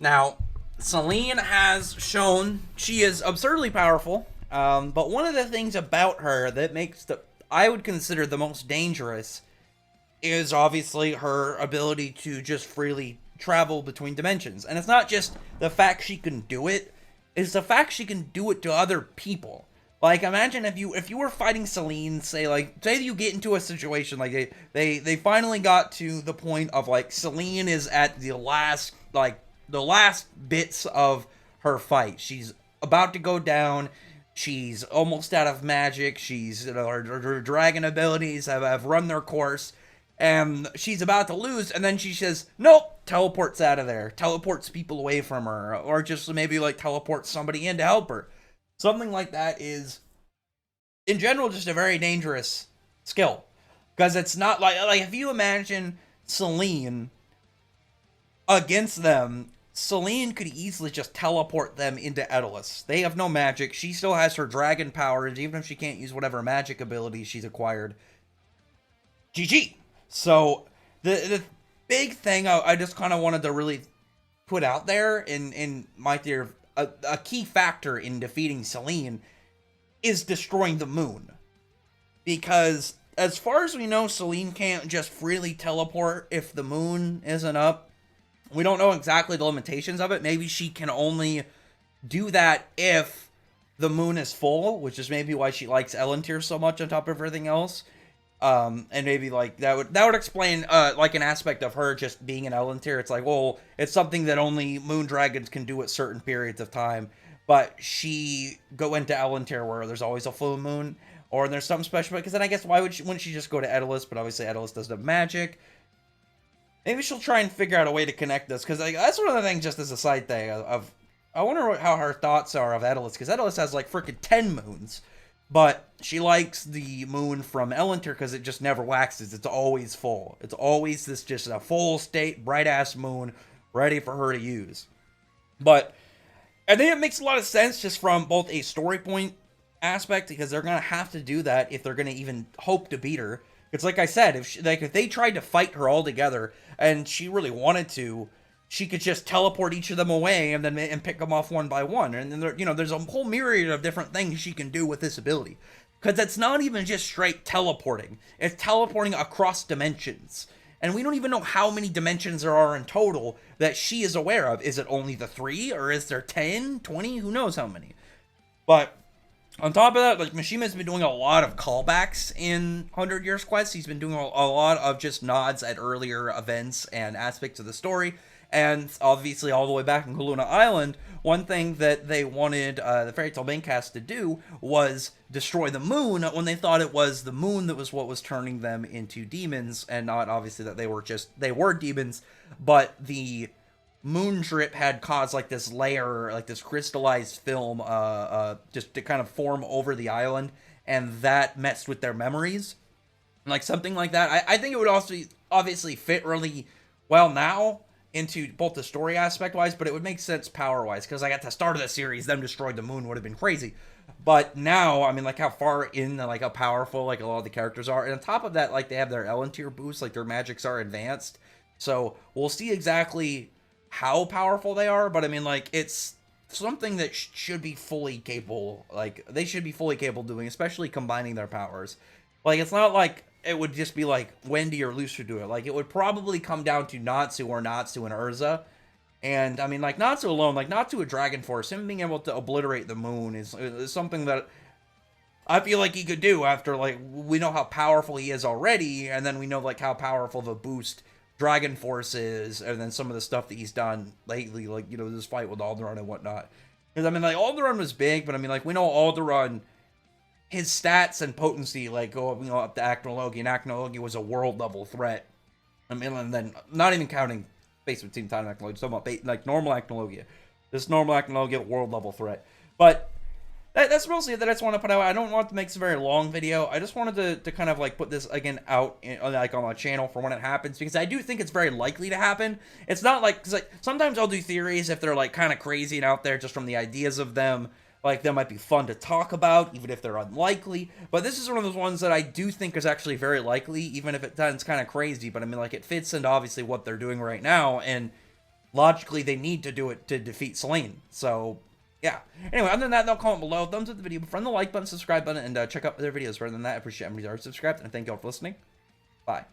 Now, Selene has shown she is absurdly powerful, but one of the things about her that makes I would consider the most dangerous is obviously her ability to just freely travel between dimensions. And it's not just the fact she can do it, it's the fact she can do it to other people. Like, imagine if you were fighting Selene, say you get into a situation like they finally got to the point of like Selene is at the last bits of her fight. She's about to go down. She's almost out of magic. She's her dragon abilities have run their course, and she's about to lose. And then she says, "Nope," teleports out of there, teleports people away from her, or just maybe like teleports somebody in to help her. Something like that is, in general, just a very dangerous skill because it's not like if you imagine Selene against them, Selene could easily just teleport them into Edelus. They have no magic. She still has her dragon powers, even if she can't use whatever magic abilities she's acquired. GG. So the big thing I just kind of wanted to really put out there in my theory, a key factor in defeating Selene is destroying the moon, because as far as we know, Selene can't just freely teleport if the moon isn't up. We don't know exactly the limitations of it. Maybe she can only do that if the moon is full, which is maybe why she likes Elentier so much on top of everything else. And maybe like that would explain like an aspect of her just being an Elentier. It's like, well, it's something that only moon dragons can do at certain periods of time. But she go into Elentier where there's always a full moon, or there's something special. Because then I guess wouldn't she just go to Edelus? But obviously Edelus doesn't have magic. Maybe she'll try and figure out a way to connect this, because like, that's one of the things, just as a side thing, of I wonder how her thoughts are of Edelus, because Edelus has like freaking 10 moons, but she likes the moon from Elentier because it just never waxes. It's always full. It's always this just a full state, bright-ass moon ready for her to use. But I think it makes a lot of sense just from both a story point aspect, because they're going to have to do that if they're going to even hope to beat her. It's like I said, if they tried to fight her all together and she really wanted to, she could just teleport each of them away and pick them off one by one. And then there's a whole myriad of different things she can do with this ability, because it's not even just straight teleporting; it's teleporting across dimensions. And we don't even know how many dimensions there are in total that she is aware of. Is it only the 3, or is there 10, 20? Who knows how many? But on top of that, like, Mishima's been doing a lot of callbacks in 100 Years Quest. He's been doing a lot of just nods at earlier events and aspects of the story. And obviously, all the way back in Kaluna Island, one thing that they wanted the Fairy Tail Maincast to do was destroy the moon, when they thought it was the moon that was what was turning them into demons, and not obviously that they were demons, but the moon drip had caused like this layer, like this crystallized film, just to kind of form over the island, and that messed with their memories, like something like that. I think it would also obviously fit really well now into both the story aspect wise, but it would make sense power wise, because like at the start of the series, them destroying the moon would have been crazy. But now, I mean, like how far in, like how powerful like a lot of the characters are, and on top of that, like they have their Elentier boost, like their magics are advanced, so we'll see exactly how powerful they are. But I mean, like, it's something that should be fully capable, like they should be fully capable of doing, especially combining their powers. Like, it's not like it would just be like Wendy or Lucer do it. Like, it would probably come down to Natsu and Urza. And I mean, like, Natsu alone, like Natsu with Dragon Force, him being able to obliterate the moon is something that I feel like he could do, after, like, we know how powerful he is already, and then we know, like, how powerful of a boost Dragon Force is, and then some of the stuff that he's done lately, like, this fight with Alderaan and whatnot. Because, I mean, like, Alderaan was big, but I mean, like, we know Alderaan, his stats and potency, like, go up to Acnologia, and Acnologia was a world-level threat. I mean, and then, not even counting Space Between Time and Acnologia, talking about, like, normal Acnologia. This normal Acnologia, world-level threat. But that's mostly that I just want to put out. I don't want to make this a very long video. I just wanted to kind of like put this again out like on my channel for when it happens, because I do think it's very likely to happen. It's not like, because like sometimes I'll do theories if they're like kind of crazy and out there just from the ideas of them. Like, they might be fun to talk about, even if they're unlikely. But this is one of those ones that I do think is actually very likely, even if it sounds kind of crazy. But I mean, like, it fits into obviously what they're doing right now. And logically they need to do it to defeat Selene. So, yeah. Anyway, other than that, though, comment below, thumbs up the video, friend the like button, subscribe button, and check out other videos. Rather than that, I appreciate everybody who's already subscribed, and thank you all for listening. Bye.